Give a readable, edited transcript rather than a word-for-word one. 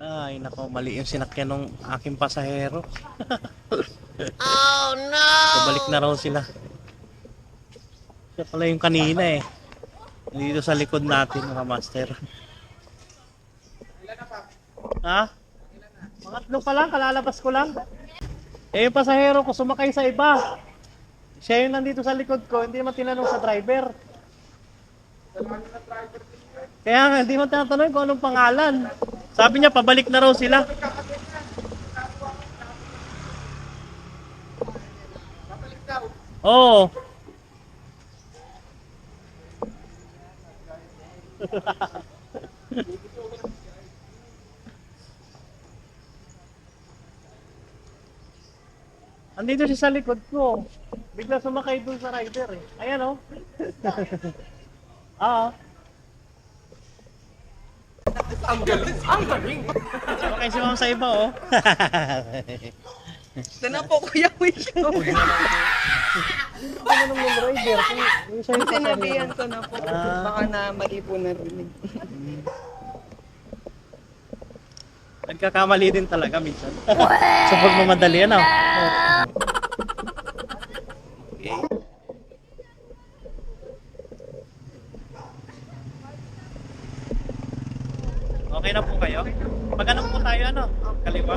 Ay, nako, mali yung sinakyan ng aking pasahero. Oh no! Pabalik na raw sila. Siya pala yung kanina eh. Dito sa likod natin, mga master. Ha? Pangatlo pa lang, kalalabas ko lang. Eh, yung pasahero ko sumakay sa iba. Siya yung nandito sa likod ko, hindi naman tinanong sa driver. Kaya nga, hindi mo tinatanong kung anong pangalan. Sabi niya, pabalik na raw sila. Oo. Andito siya sa likod ko. Bigla sumakay dun sa rider eh. Ayan oh. Oo. Ang galing! Sumakay si ma'am sa iba oh. Ito na po, Kuya Wisho. Ano nung rider? Yung siya yung Sinabihan pasahero. ko na po. Ah. Baka na mali po narinig. Nagkakamali din talaga minsan. Sa pagmamadali ano. Okay. Okay na po kayo? Pag ano po tayo ano? Kaliwa?